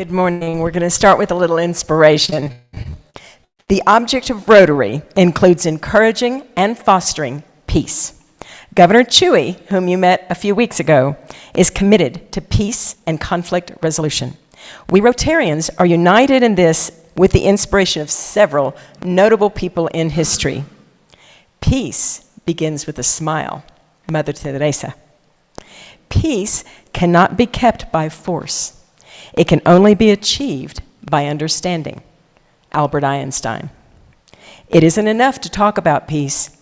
Good morning. We're going to start with a little inspiration. The object of Rotary includes encouraging and fostering peace. Governor Chewy, whom you met a few weeks ago, is committed to peace and conflict resolution. We Rotarians are united in this with the inspiration of several notable people in history. Peace begins with a smile, Mother Teresa. Peace cannot be kept by force. It can only be achieved by understanding, Albert Einstein. It isn't enough to talk about peace.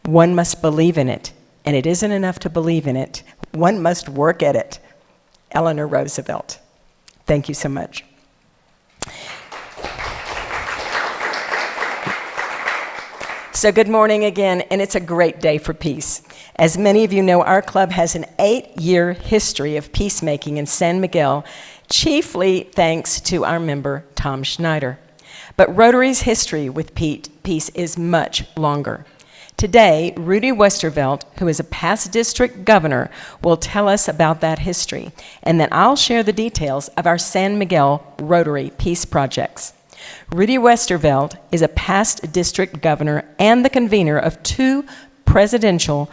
One must believe in it. And it isn't enough to believe in it. One must work at it, Eleanor Roosevelt. Thank you so much. So good morning again, and it's a great day for peace. As many of you know, our club has an 8-year history of peacemaking in San Miguel, chiefly thanks to our member, Tom Schneider. But Rotary's history with peace is much longer. Today, Rudy Westervelt, who is a past district governor, will tell us about that history, and then I'll share the details of our San Miguel Rotary Peace Projects. Rudy Westervelt is a past district governor and the convener of 2 presidential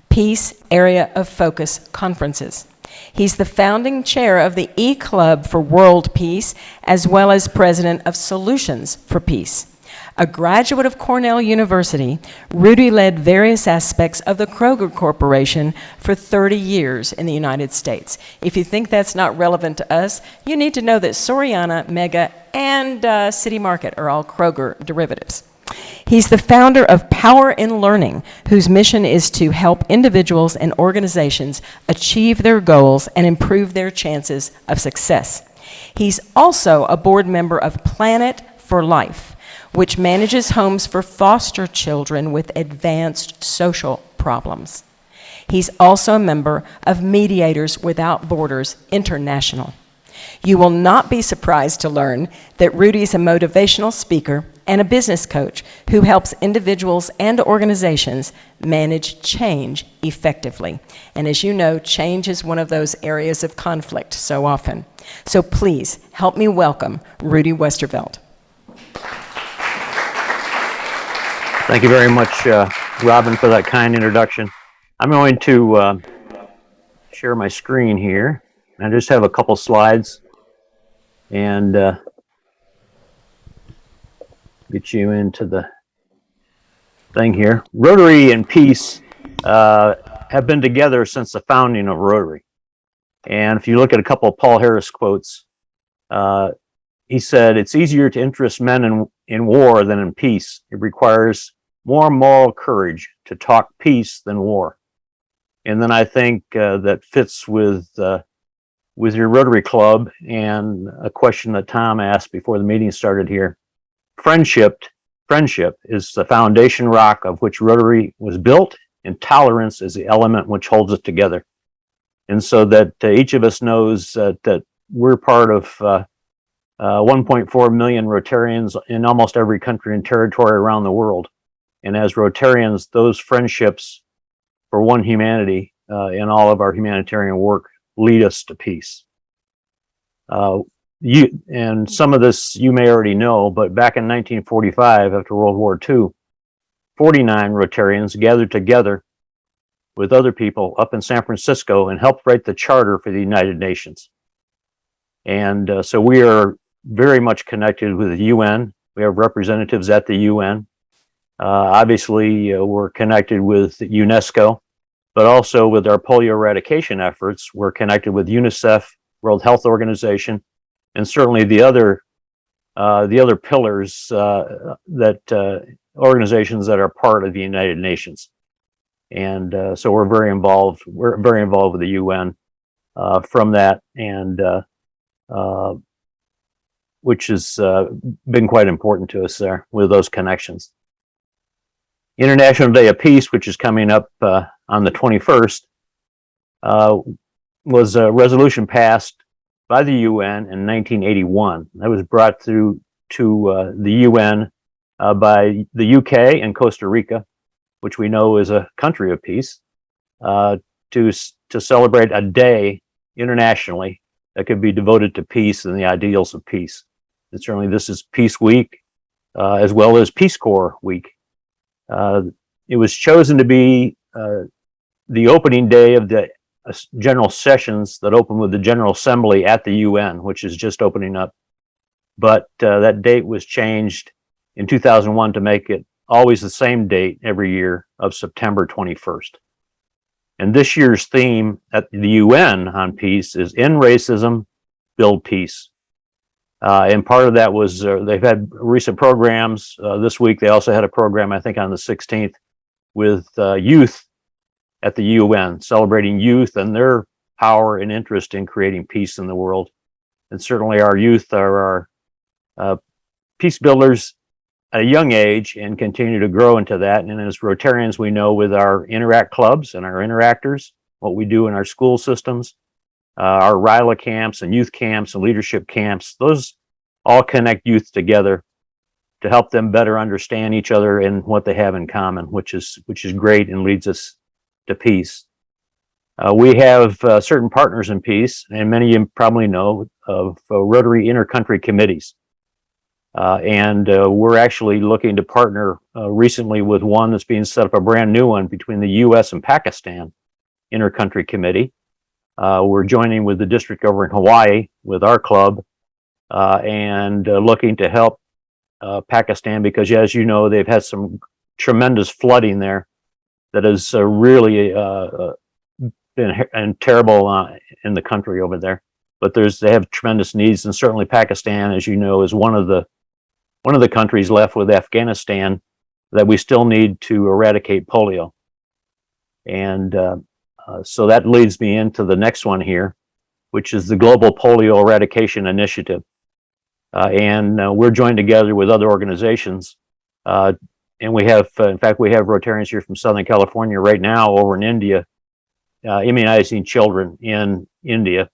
Peace Area of Focus conferences. He's the founding chair of the E-Club for World Peace, as well as president of Solutions for Peace. A graduate of Cornell University, Rudy led various aspects of the Kroger Corporation for 30 years in the United States. If you think that's not relevant to us, you need to know that Soriana, Mega, and City Market are all Kroger derivatives. He's the founder of Power in Learning, whose mission is to help individuals and organizations achieve their goals and improve their chances of success. He's also a board member of Planet for Life, which manages homes for foster children with advanced social problems. He's also a member of Mediators Without Borders International. You will not be surprised to learn that Rudy is a motivational speaker and a business coach who helps individuals and organizations manage change effectively. And as you know, change is one of those areas of conflict so often. So please help me welcome Rudy Westervelt. Thank you very much, Robin, for that kind introduction. I'm going to share my screen here. I just have a couple slides and get you into the thing here. Rotary and peace have been together since the founding of Rotary. And if you look at a couple of Paul Harris quotes, he said, "It's easier to interest men in war than in peace. It requires more moral courage to talk peace than war." And then I think that fits with your Rotary Club and a question that Tom asked before the meeting started here. Friendship is the foundation rock of which Rotary was built, and tolerance is the element which holds it together. And so that each of us knows that we're part of 1.4 million Rotarians in almost every country and territory around the world. And as Rotarians, those friendships for one humanity in all of our humanitarian work lead us to peace. And some of this you may already know, but back in 1945, after World War II, 49 Rotarians gathered together with other people up in San Francisco and helped write the charter for the United Nations. And so we are very much connected with the UN. We have representatives at the UN. Obviously, we're connected with UNESCO, but also with our polio eradication efforts, we're connected with UNICEF, World Health Organization, and certainly the other pillars organizations that are part of the United Nations. And so we're very involved. We're very involved with the UN from that, and which has been quite important to us there with those connections. International Day of Peace, which is coming up on the 21st, was a resolution passed by the UN in 1981. That was brought through to the UN by the UK and Costa Rica, which we know is a country of peace, to celebrate a day internationally that could be devoted to peace and the ideals of peace. And certainly this is Peace Week, as well as Peace Corps Week. It was chosen to be the opening day of the general sessions that open with the General Assembly at the UN, which is just opening up. But that date was changed in 2001 to make it always the same date every year of September 21st. And this year's theme at the UN on peace is End Racism, Build Peace. And part of that was they've had recent programs. This week they also had a program, I think on the 16th, with youth at the UN, celebrating youth and their power and interest in creating peace in the world. And certainly our youth are our peace builders at a young age and continue to grow into that. And as Rotarians, we know with our Interact clubs and our interactors, what we do in our school systems, our RILA camps and youth camps and leadership camps, those all connect youth together to help them better understand each other and what they have in common, which is great and leads us to peace. We have certain partners in peace, and many of you probably know of Rotary Intercountry Committees. And we're actually looking to partner recently with one that's being set up, a brand new one between the U.S. and Pakistan Intercountry Committee. We're joining with the district over in Hawaii with our club and looking to help Pakistan because, as you know, they've had some tremendous flooding there that has really been terrible in the country over there. But they have tremendous needs, and certainly Pakistan, as you know, is one of the countries left with Afghanistan that we still need to eradicate polio. And so that leads me into the next one here, which is the Global Polio Eradication Initiative. And we're joined together with other organizations. And we have, in fact, we have Rotarians here from Southern California right now over in India, immunizing children in India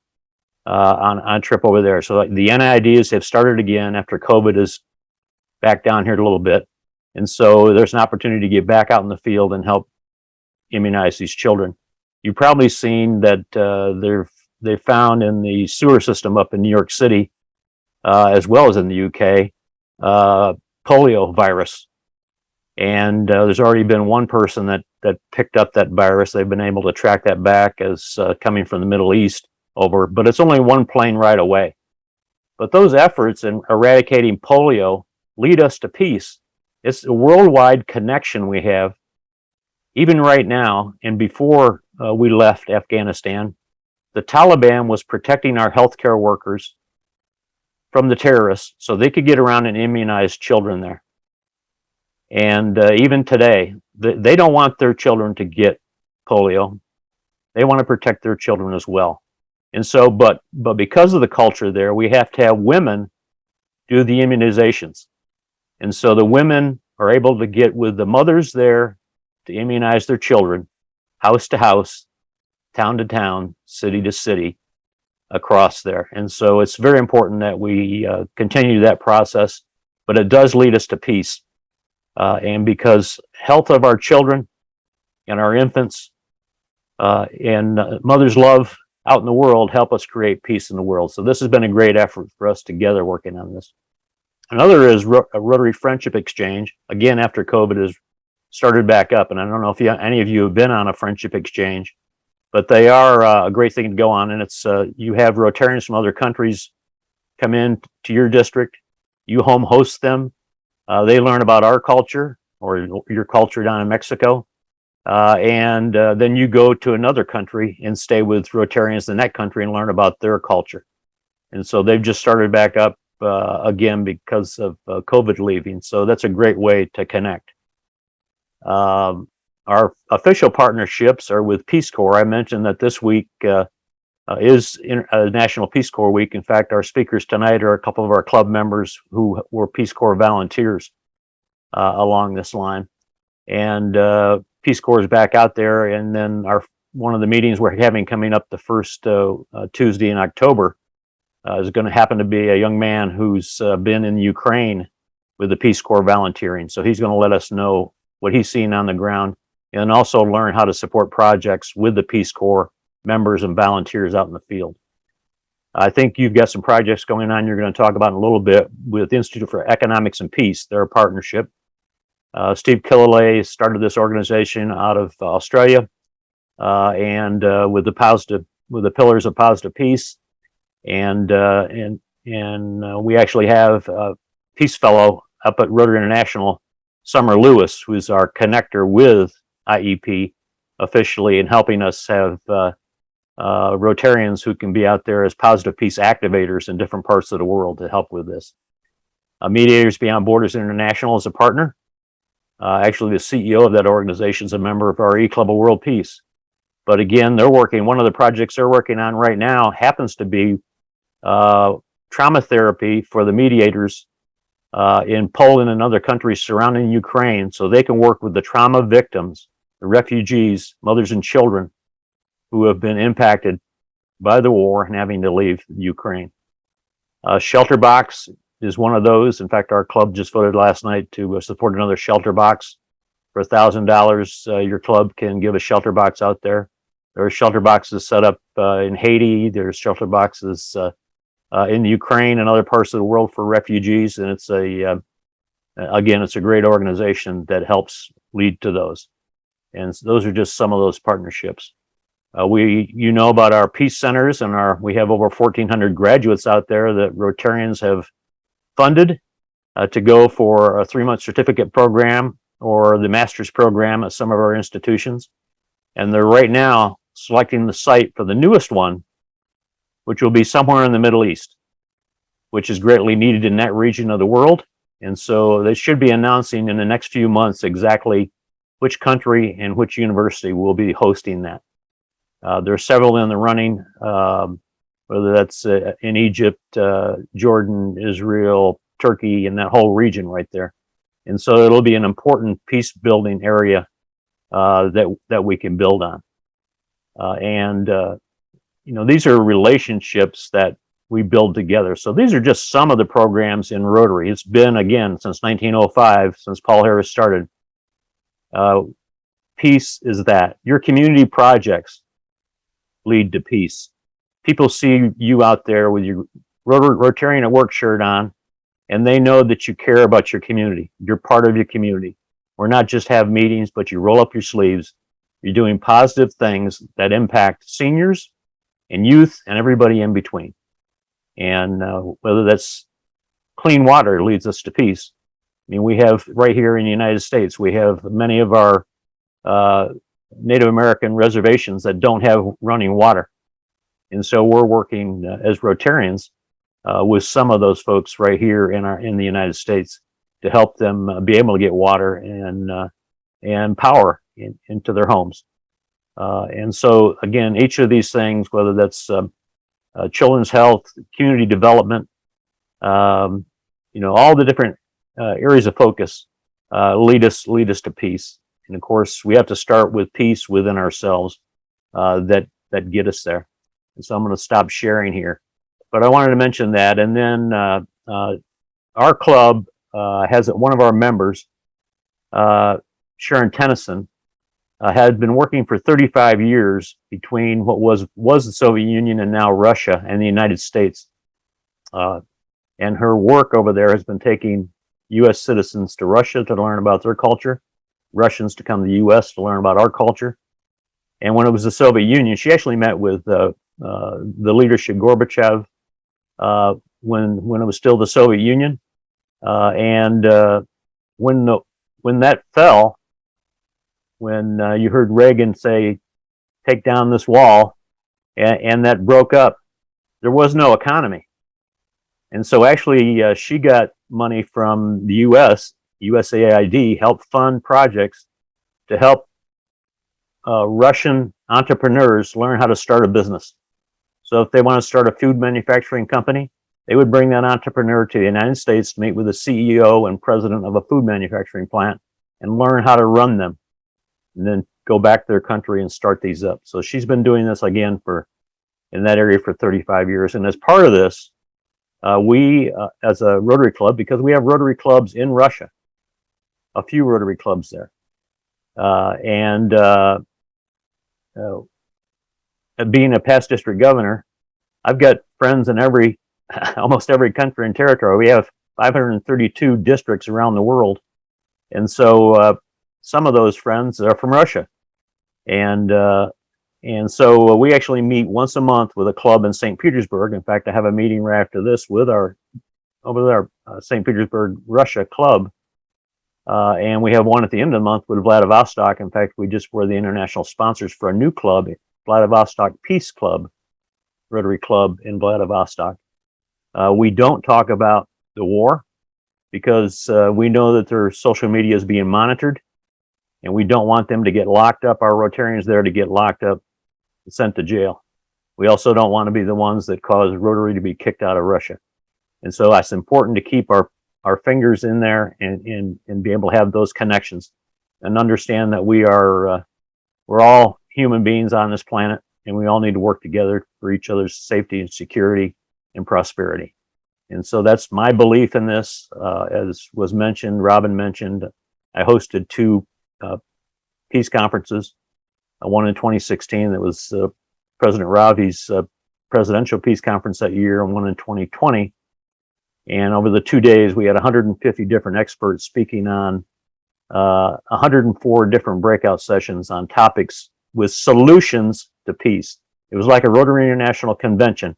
on a trip over there. So the NIDs have started again after COVID is back down here a little bit. And so there's an opportunity to get back out in the field and help immunize these children. You've probably seen that they found in the sewer system up in New York City, as well as in the UK, polio virus. And there's already been one person that picked up that virus. They've been able to track that back as coming from the Middle East over, but it's only one plane ride away. But those efforts in eradicating polio lead us to peace. It's a worldwide connection we have, even right now. And before we left Afghanistan, the Taliban was protecting our healthcare workers from the terrorists so they could get around and immunize children there. And even today, they don't want their children to get polio. They want to protect their children as well. And so, but because of the culture there, we have to have women do the immunizations. And so the women are able to get with the mothers there to immunize their children, house to house, town to town, city to city, across there. And so it's very important that we continue that process, but it does lead us to peace. And because health of our children and our infants and mother's love out in the world help us create peace in the world. So this has been a great effort for us together working on this. Another is a Rotary Friendship Exchange. Again, after COVID has started back up, and I don't know if any of you have been on a friendship exchange, but they are a great thing to go on. And it's you have Rotarians from other countries come in to your district, you home host them. They learn about our culture or your culture down in Mexico. And then you go to another country and stay with Rotarians in that country and learn about their culture. And so they've just started back up again because of COVID leaving. So that's a great way to connect. Our official partnerships are with Peace Corps. I mentioned that this week is National Peace Corps Week. In fact, our speakers tonight are a couple of our club members who were Peace Corps volunteers along this line. And Peace Corps is back out there. And then one of the meetings we're having coming up the first Tuesday in October is going to happen to be a young man who's been in Ukraine with the Peace Corps volunteering. So he's going to let us know what he's seen on the ground and also learn how to support projects with the Peace Corps members and volunteers out in the field. I think you've got some projects going on you're going to talk about in a little bit with the Institute for Economics and Peace. They're a partnership. Steve Killalay started this organization out of Australia, and with the pillars of positive peace, and we actually have a Peace Fellow up at Rotary International, Summer Lewis, who's our connector with IEP officially, and helping us have Rotarians who can be out there as positive peace activators in different parts of the world to help with this. Mediators Beyond Borders International is a partner. Actually, the CEO of that organization is a member of our E-Club of World Peace. But again, one of the projects they're working on right now happens to be trauma therapy for the mediators in Poland and other countries surrounding Ukraine, so they can work with the trauma victims, the refugees, mothers and children who have been impacted by the war and having to leave Ukraine. Shelter Box is one of those. In fact, our club just voted last night to support another shelter box. For $1,000, your club can give a shelter box out there. There are shelter boxes set up in Haiti. There's shelter boxes in Ukraine and other parts of the world for refugees. And it's again, it's a great organization that helps lead to those. And those are just some of those partnerships. You know about our peace centers, and we have over 1,400 graduates out there that Rotarians have funded to go for a 3-month certificate program or the master's program at some of our institutions. And they're right now selecting the site for the newest one, which will be somewhere in the Middle East, which is greatly needed in that region of the world. And so they should be announcing in the next few months exactly which country and which university will be hosting that. There are several in the running, whether that's in Egypt, Jordan, Israel, Turkey, and that whole region right there. And so it'll be an important peace building area that we can build on. These are relationships that we build together. So these are just some of the programs in Rotary. It's been, again, since 1905, since Paul Harris started. Peace is that. Your community projects lead to peace. People see you out there with your Rotarian at Work shirt on, and they know that you care about your community. You're part of your community. We're not just have meetings, but you roll up your sleeves. You're doing positive things that impact seniors and youth and everybody in between. And whether that's clean water leads us to peace. I mean, we have right here in the United States, we have many of our Native American reservations that don't have running water. And so we're working as Rotarians with some of those folks right here in the United States to help them be able to get water and power into their homes. And so again, each of these things, whether that's children's health, community development, all the different areas of focus lead us to peace. And of course, we have to start with peace within ourselves that get us there. And so I'm going to stop sharing here, but I wanted to mention that. And then our club has one of our members, Sharon Tennyson, had been working for 35 years between what was the Soviet Union and now Russia and the United States. And her work over there has been taking U.S. citizens to Russia to learn about their culture, Russians to come to the U.S. to learn about our culture. And when it was the Soviet Union, she actually met with the leadership, Gorbachev, when it was still the Soviet Union. And when that fell, when you heard Reagan say, take down this wall, and that broke up, there was no economy. And so actually she got money from the U.S., USAID, helped fund projects to help Russian entrepreneurs learn how to start a business. So if they want to start a food manufacturing company, they would bring that entrepreneur to the United States to meet with the CEO and president of a food manufacturing plant and learn how to run them, and then go back to their country and start these up. So she's been doing this again in that area for 35 years. And as part of this, we as a Rotary Club, because we have Rotary Clubs in Russia, a few Rotary Clubs there, being a past district governor, I've got friends in almost every country and territory. We have 532 districts around the world. And so some of those friends are from Russia. And so we actually meet once a month with a club in St. Petersburg. In fact, I have a meeting right after this with our St. Petersburg, Russia club. And we have one at the end of the month with Vladivostok. In fact, we just were the international sponsors for a new club, Vladivostok Peace Club, Rotary Club in Vladivostok. We don't talk about the war because we know that their social media is being monitored, and we don't want them to get locked up, our Rotarians there to get locked up and sent to jail. We also don't want to be the ones that cause Rotary to be kicked out of Russia. And so it's important to keep our fingers in there and be able to have those connections and understand that we're all human beings on this planet, and we all need to work together for each other's safety and security and prosperity. And so that's my belief in this. As was mentioned, Robin mentioned, I hosted two peace conferences, one in 2016 that was President Ravi's presidential peace conference that year, and one in 2020. And over the 2 days, we had 150 different experts speaking on 104 different breakout sessions on topics with solutions to peace. It was like a Rotary International convention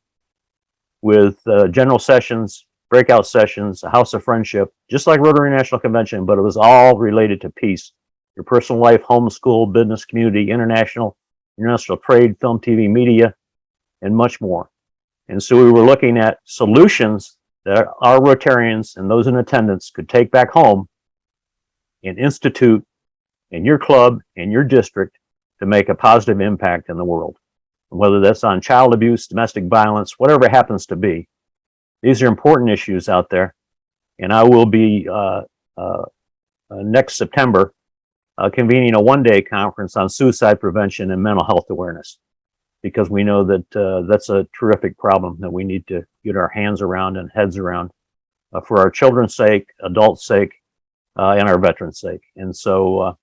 with general sessions, breakout sessions, a house of friendship, just like Rotary National Convention, but it was all related to peace. Your personal life, homeschool, business, community, international trade, film, TV, media, and much more. And so we were looking at solutions that our Rotarians and those in attendance could take back home and institute in your club, in your district, to make a positive impact in the world. Whether that's on child abuse, domestic violence, whatever it happens to be. These are important issues out there. And I will be next September convening a one-day conference on suicide prevention and mental health awareness, because we know that that's a terrific problem that we need to get our hands around and heads around for our children's sake, adults' sake, and our veterans' sake. And so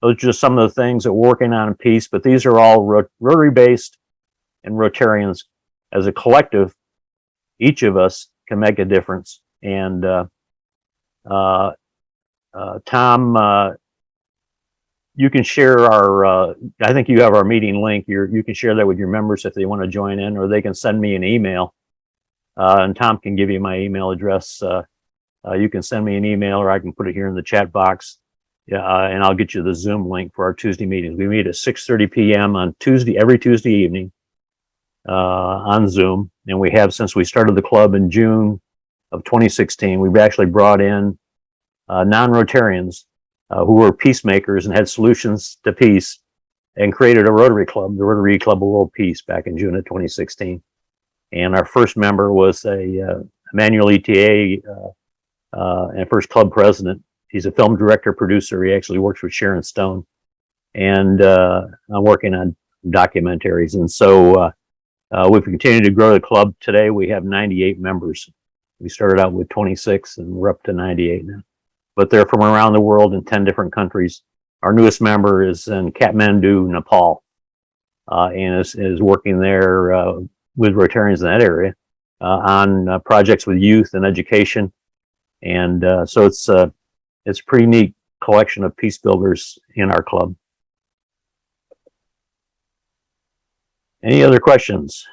those are just some of the things that we're working on in peace, but these are all Rotary-based, and Rotarians as a collective, each of us can make a difference. And Tom, you can share our, I think you have our meeting link. You can share that with your members if they want to join in, or they can send me an email. And Tom can give you my email address. You can send me an email, or I can put it here in the chat box. And I'll get you the Zoom link for our Tuesday meetings. We meet at 6:30 p.m. on every Tuesday evening on Zoom. And we have, since we started the club in June of 2016, we've actually brought in non-Rotarians who were peacemakers and had solutions to peace, and created a Rotary Club, the Rotary Club of World Peace, back in June of 2016. And our first member was Emmanuel ETA, and first club president. He's a film director, producer. He actually works with Sharon Stone. And I'm working on documentaries. And so we've continued to grow the club. Today we have 98 members. We started out with 26 and we're up to 98 now. But they're from around the world in 10 different countries. Our newest member is in Kathmandu, Nepal, and is working there with Rotarians in that area on projects with youth and education. And so it's a pretty neat collection of peace builders in our club. Any other questions?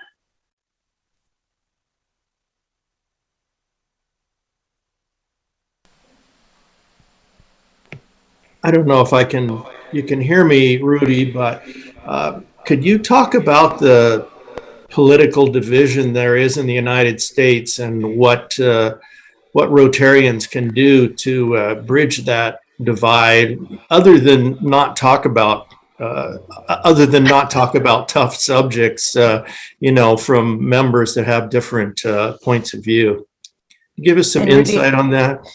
I don't know if you can hear me, Rudy, but could you talk about the political division there is in the United States, and what Rotarians can do to bridge that divide, other than not talk about tough subjects, from members that have different points of view? Give us some insight on that.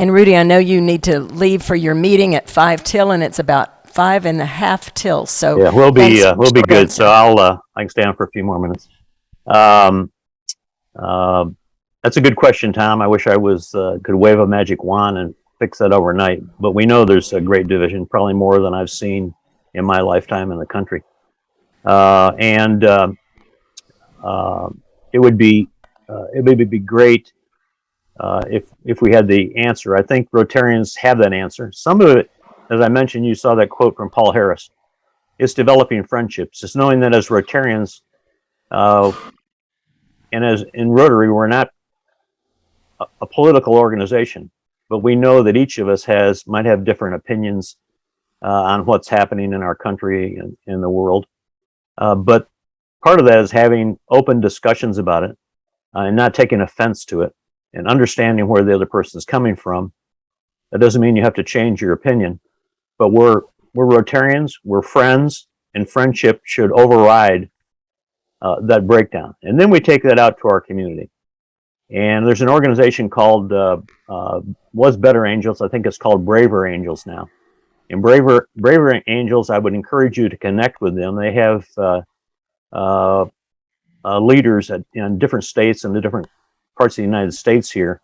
And Rudy, I know you need to leave for your meeting at 5 till, and it's about 5:30 till. So yeah, we'll be good. So I can stay on for a few more minutes. That's a good question, Tom. I wish I could wave a magic wand and fix that overnight. But we know there's a great division, probably more than I've seen in my lifetime in the country. it would be great if we had the answer. I think Rotarians have that answer. Some of it, as I mentioned, you saw that quote from Paul Harris. It's developing friendships. It's knowing that as Rotarians, and as in Rotary, we're not a political organization, but we know that each of us might have different opinions on what's happening in our country and in the world. But part of that is having open discussions about it and not taking offense to it and understanding where the other person is coming from. That doesn't mean you have to change your opinion, but we're Rotarians, we're friends, and friendship should override that breakdown. And then we take that out to our community. And there's an organization called, was Better Angels. I think it's called Braver Angels now. And Braver Angels, I would encourage you to connect with them. They have leaders in different states and the different parts of the United States here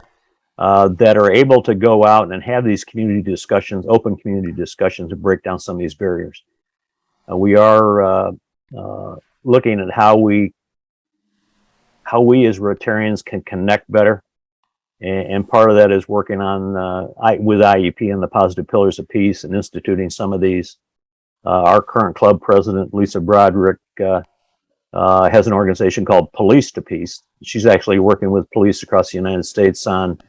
that are able to go out and have these community discussions, open community discussions, to break down some of these barriers. We are looking at how we as Rotarians can connect better, and part of that is working on with IEP and the positive pillars of peace and instituting some of these. Our current club president, Lisa Broderick, has an organization called Police to Peace. She's actually working with police across the United States on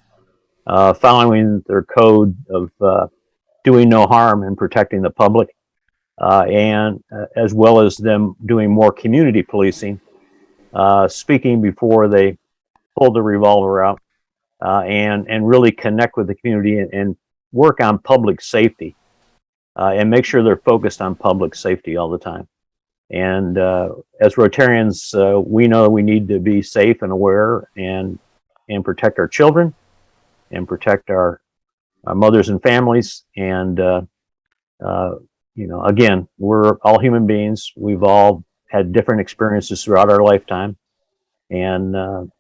following their code of doing no harm and protecting the public, and as well as them doing more community policing, speaking before they pull the revolver out, and really connect with the community and work on public safety, and make sure they're focused on public safety all the time. And as Rotarians, we know we need to be safe and aware and protect our children and protect our mothers and families. And again, we're all human beings. We've all had different experiences throughout our lifetime. And I'm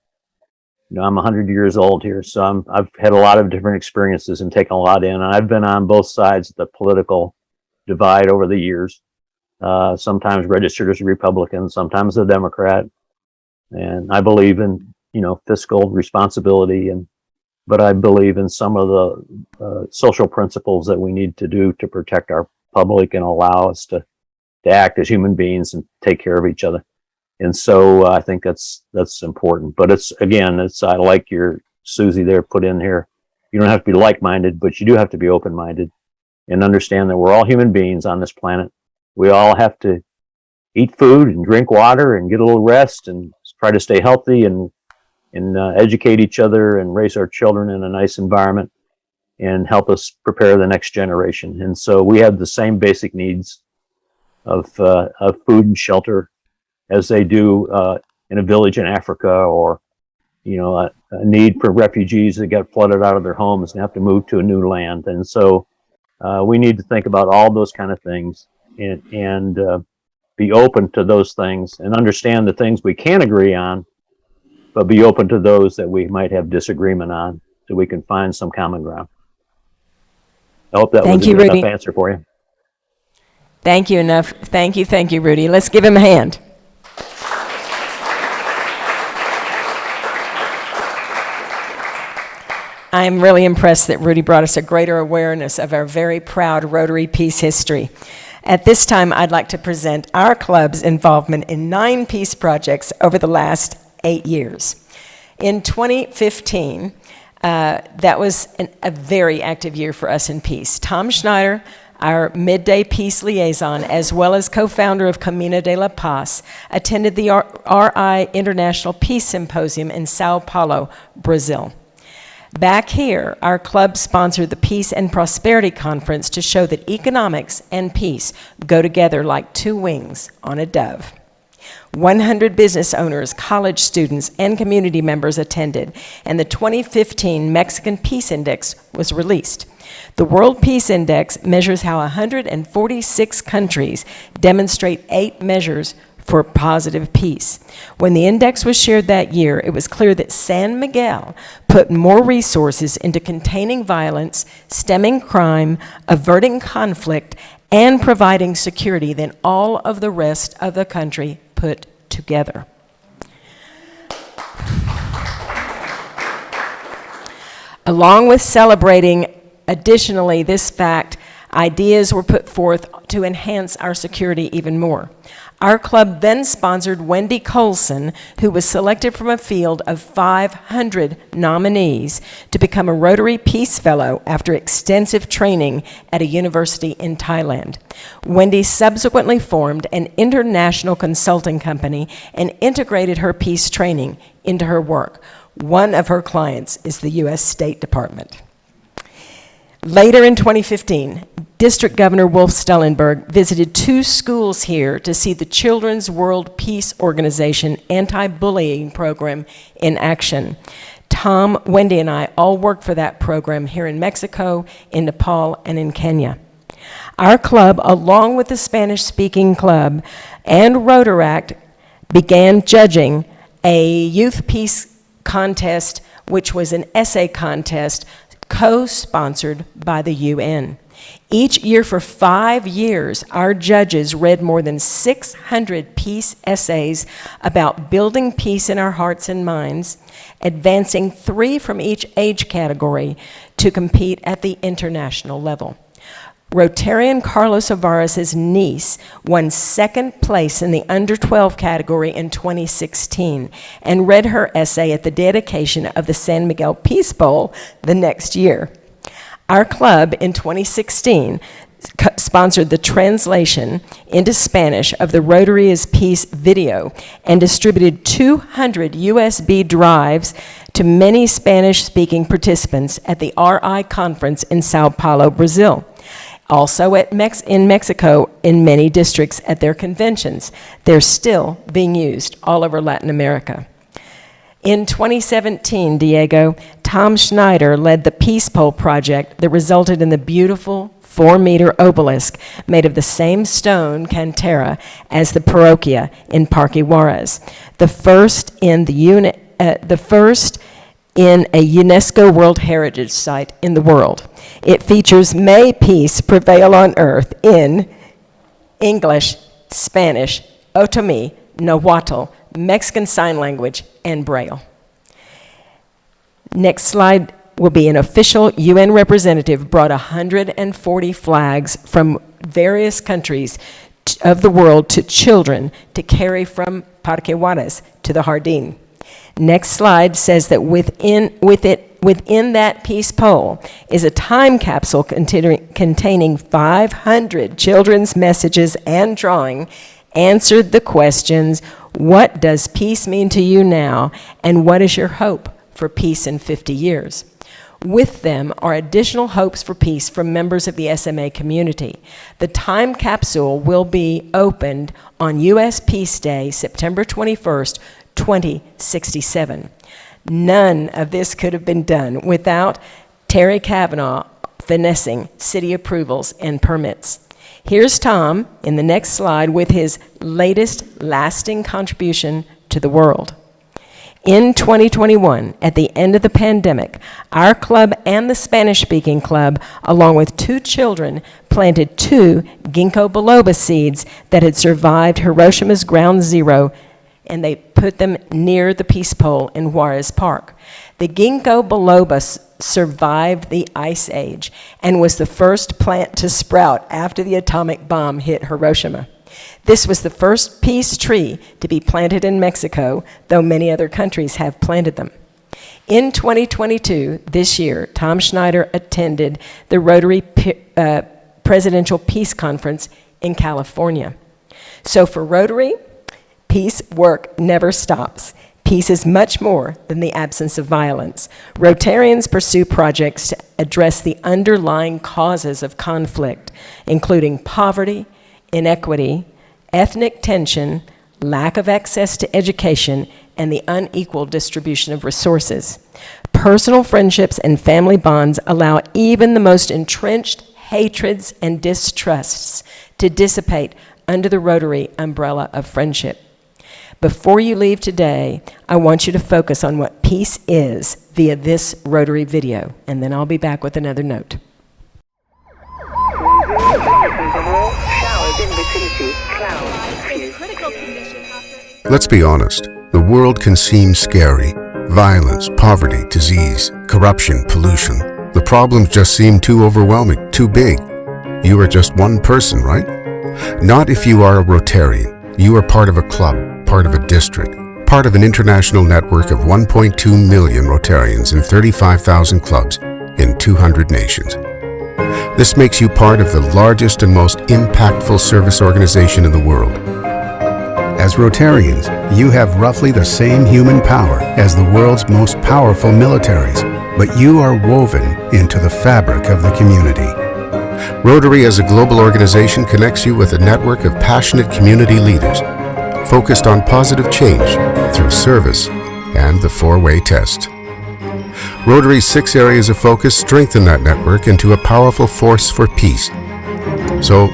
100 years old here, so I've had a lot of different experiences and taken a lot in. And I've been on both sides of the political divide over the years. Sometimes registered as a Republican, sometimes a Democrat. And I believe in, fiscal responsibility, but I believe in some of the social principles that we need to do to protect our public and allow us to act as human beings and take care of each other. And so I think that's important. But I like your Susie there put in here. You don't have to be like-minded, but you do have to be open-minded and understand that we're all human beings on this planet. We all have to eat food and drink water and get a little rest and try to stay healthy and educate each other and raise our children in a nice environment and help us prepare the next generation. And so we have the same basic needs of food and shelter as they do in a village in Africa, or a need for refugees that get flooded out of their homes and have to move to a new land. And so we need to think about all those kind of things and be open to those things and understand the things we can agree on, but be open to those that we might have disagreement on, so we can find some common ground. I hope that was a good enough answer for you. Thank you enough. Thank you, Rudy. Let's give him a hand. I'm really impressed that Rudy brought us a greater awareness of our very proud Rotary peace history. At this time, I'd like to present our club's involvement in 9 peace projects over the last 8 years. In 2015, that was a very active year for us in peace. Tom Schneider, our midday peace liaison, as well as co-founder of Camino de la Paz, attended the RI International Peace Symposium in Sao Paulo, Brazil. Back here, our club sponsored the Peace and Prosperity Conference to show that economics and peace go together like 2 wings on a dove. 100 business owners, college students, and community members attended, and the 2015 Mexican Peace Index was released. The World Peace Index measures how 146 countries demonstrate 8 measures for positive peace. When the index was shared that year, it was clear that San Miguel put more resources into containing violence, stemming crime, averting conflict, and providing security than all of the rest of the country put together. Along with celebrating, additionally, this fact, ideas were put forth to enhance our security even more. Our club then sponsored Wendy Colson, who was selected from a field of 500 nominees to become a Rotary Peace Fellow after extensive training at a university in Thailand. Wendy subsequently formed an international consulting company and integrated her peace training into her work. One of her clients is the U.S. State Department. Later in 2015, District Governor Wolf Stellenberg visited 2 schools here to see the Children's World Peace Organization anti-bullying program in action. Tom, Wendy, and I all worked for that program here in Mexico, in Nepal, and in Kenya. Our club, along with the Spanish-speaking club and Rotaract, began judging a youth peace contest, which was an essay contest co-sponsored by the UN. Each year for 5 years, our judges read more than 600 peace essays about building peace in our hearts and minds, advancing 3 from each age category to compete at the international level. Rotarian Carlos Avares' niece won 2nd place in the under 12 category in 2016 and read her essay at the dedication of the San Miguel Peace Bowl the next year. Our club in 2016 sponsored the translation into Spanish of the Rotary is Peace video and distributed 200 USB drives to many Spanish-speaking participants at the RI conference in Sao Paulo, Brazil. Also in Mexico, in many districts at their conventions. They're still being used all over Latin America. In 2017, Diego, Tom Schneider led the Peace Pole project that resulted in the beautiful 4-meter obelisk made of the same stone cantera as the Parroquia in Parque Juarez, the first in a UNESCO World Heritage Site in the world. It features "May Peace Prevail on Earth" in English, Spanish, Otomi, Nahuatl, Mexican Sign Language, and Braille. Next slide will be an official UN representative brought 140 flags from various countries of the world to children to carry from Parque Juarez to the Jardín. Next slide says that within that peace pole is a time capsule containing 500 children's messages and drawing, answered the questions, what does peace mean to you now, and what is your hope for peace in 50 years? With them are additional hopes for peace from members of the SMA community. The time capsule will be opened on U.S. Peace Day, September 21st, 2067. None of this could have been done without Terry Kavanaugh finessing city approvals and permits. Here's Tom in the next slide with his latest lasting contribution to the world. In 2021, at the end of the pandemic, our club and the Spanish-speaking club, along with 2 children, planted 2 ginkgo biloba seeds that had survived Hiroshima's ground zero, and they put them near the Peace Pole in Juarez Park. The ginkgo biloba survived the Ice Age and was the first plant to sprout after the atomic bomb hit Hiroshima. This was the first peace tree to be planted in Mexico, though many other countries have planted them. In 2022, this year, Tom Schneider attended the Rotary Presidential Peace Conference in California. So for Rotary, peace work never stops. Peace is much more than the absence of violence. Rotarians pursue projects to address the underlying causes of conflict, including poverty, inequity, ethnic tension, lack of access to education, and the unequal distribution of resources. Personal friendships and family bonds allow even the most entrenched hatreds and distrusts to dissipate under the Rotary umbrella of friendship. Before you leave today, I want you to focus on what peace is via this Rotary video, and then I'll be back with another note. Let's be honest, the world can seem scary, Violence, poverty, disease, corruption, pollution. The problems just seem too overwhelming, too big. You are just one person, right? Not if you are a Rotarian. You are part of a club, part of a district, part of an international network of 1.2 million Rotarians in 35,000 clubs in 200 nations. This makes you part of the largest and most impactful service organization in the world. As Rotarians, you have roughly the same human power as the world's most powerful militaries, but you are woven into the fabric of the community. Rotary as a global organization connects you with a network of passionate community leaders focused on positive change through service and the four-way test. Rotary's 6 areas of focus strengthen that network into a powerful force for peace. So,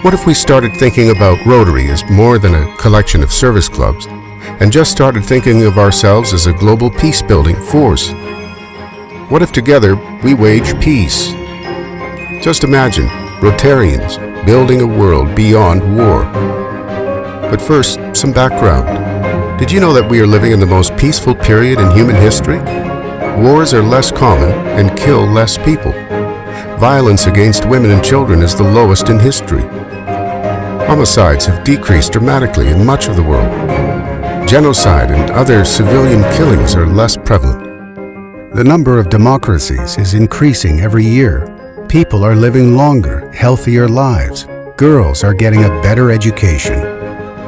what if we started thinking about Rotary as more than a collection of service clubs and just started thinking of ourselves as a global peace-building force? What if together we wage peace? Just imagine Rotarians building a world beyond war. But first, some background. Did you know that we are living in the most peaceful period in human history? Wars are less common and kill less people. Violence against women and children is the lowest in history. Homicides have decreased dramatically in much of the world. Genocide and other civilian killings are less prevalent. The number of democracies is increasing every year. People are living longer, healthier lives. Girls are getting a better education.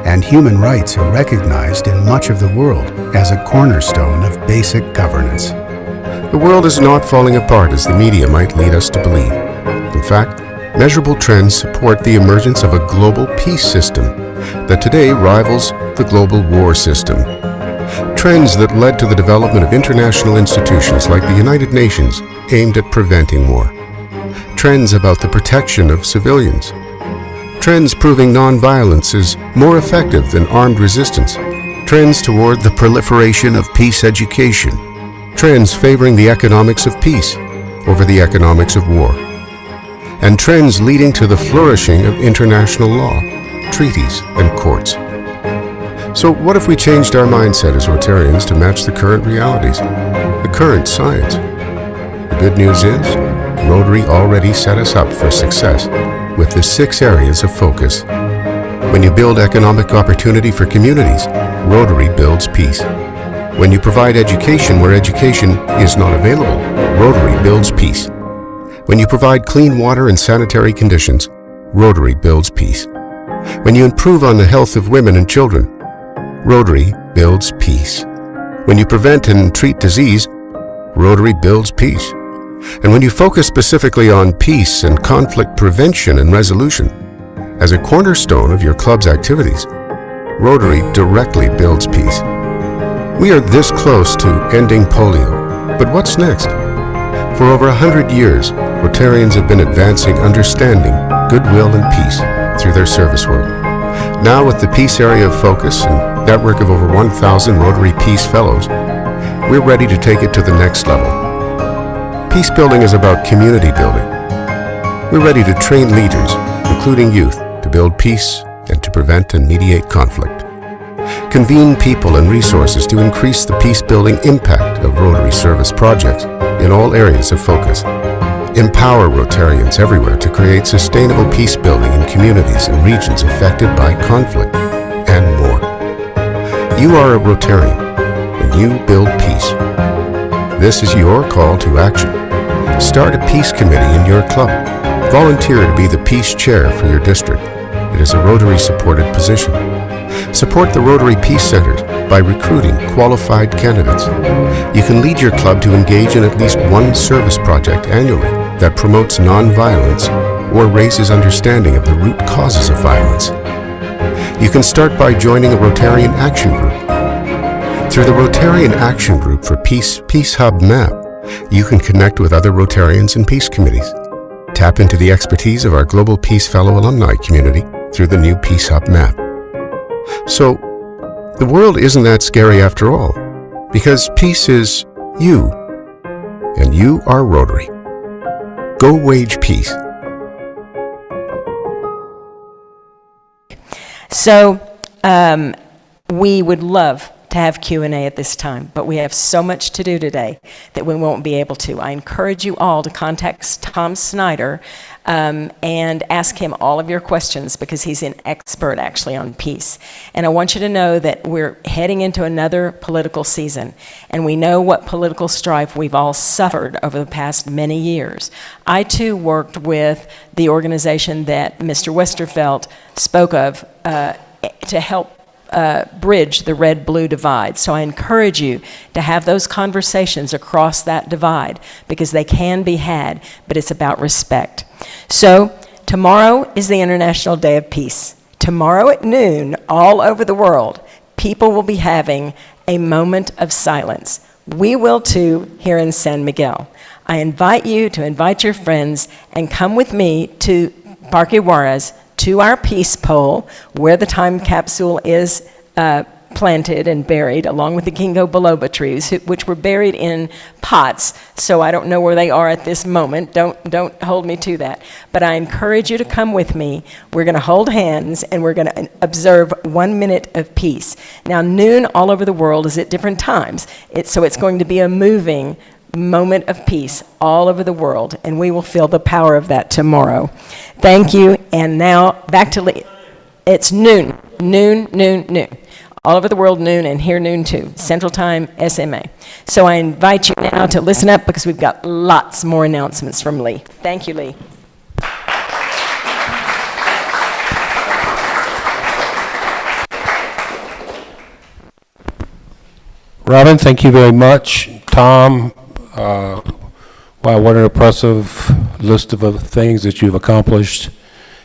And human rights are recognized in much of the world as a cornerstone of basic governance. The world is not falling apart as the media might lead us to believe. In fact, measurable trends support the emergence of a global peace system that today rivals the global war system. Trends that led to the development of international institutions like the United Nations aimed at preventing war. Trends about the protection of civilians. Trends proving nonviolence is more effective than armed resistance. Trends toward the proliferation of peace education. Trends favoring the economics of peace over the economics of war. And trends leading to the flourishing of international law, treaties, and courts. So what if we changed our mindset as Rotarians to match the current realities, the current science? The good news is, Rotary already set us up for success with the 6 areas of focus. When you build economic opportunity for communities, Rotary builds peace. When you provide education where education is not available, Rotary builds peace. When you provide clean water and sanitary conditions, Rotary builds peace. When you improve on the health of women and children, Rotary builds peace. When you prevent and treat disease, Rotary builds peace. And when you focus specifically on peace and conflict prevention and resolution as a cornerstone of your club's activities, Rotary directly builds peace. We are this close to ending polio, but what's next? For over 100 years, Rotarians have been advancing understanding, goodwill, and peace through their service work. Now with the peace area of focus and network of over 1,000 Rotary Peace Fellows, we're ready to take it to the next level. Peace building is about community building. We're ready to train leaders, including youth, to build peace and to prevent and mediate conflict. Convene people and resources to increase the peace-building impact of Rotary service projects in all areas of focus. Empower Rotarians everywhere to create sustainable peace-building in communities and regions affected by conflict, and more. You are a Rotarian, and you build peace. This is your call to action. Start a peace committee in your club. Volunteer to be the peace chair for your district. It is a Rotary-supported position. Support the Rotary Peace Centers by recruiting qualified candidates. You can lead your club to engage in at least one service project annually that promotes nonviolence or raises understanding of the root causes of violence. You can start by joining a Rotarian Action Group. Through the Rotarian Action Group for Peace Hub Map, you can connect with other Rotarians and peace committees. Tap into the expertise of our Global Peace Fellow alumni community through the new Peace Hub Map. So, the world isn't that scary after all, because peace is you, and you are Rotary. Go wage peace. So, we would love to have Q&A at this time, but we have so much to do today that we won't be able to. I encourage you all to contact Tom Snyder and ask him all of your questions, because he's an expert actually on peace. And I want you to know that we're heading into another political season, and we know what political strife we've all suffered over the past many years. I too worked with the organization that Mr. Westerfeld spoke of to help bridge the red-blue divide. So I encourage you to have those conversations across that divide, because they can be had, but it's about respect. So tomorrow is the International Day of Peace. Tomorrow at noon, all over the world, people will be having a moment of silence. We will too here in San Miguel. I invite you to invite your friends and come with me to Parque Juarez, to our peace pole, where the time capsule is planted and buried, along with the ginkgo biloba trees, which were buried in pots. So I don't know where they are at this moment. Don't hold me to that. But I encourage you to come with me. We're going to hold hands, and we're going to observe 1 minute of peace. Now, noon all over the world is at different times. So it's going to be a moving moment of peace all over the world, and we will feel the power of that tomorrow. Thank you. And now back to Lee. It's noon. All over the world noon, and here noon too. Central Time, SMA. So I invite you now to listen up, because we've got lots more announcements from Lee. Thank you, Lee. Robin, thank you very much. Tom, wow, what an impressive list of things that you've accomplished.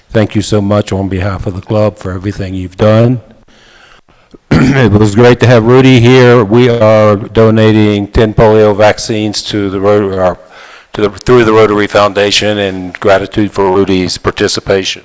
Thank you so much on behalf of the club for everything you've done. It was great to have Rudy here. We are donating 10 polio vaccines to the through the Rotary Foundation, in gratitude for Rudy's participation.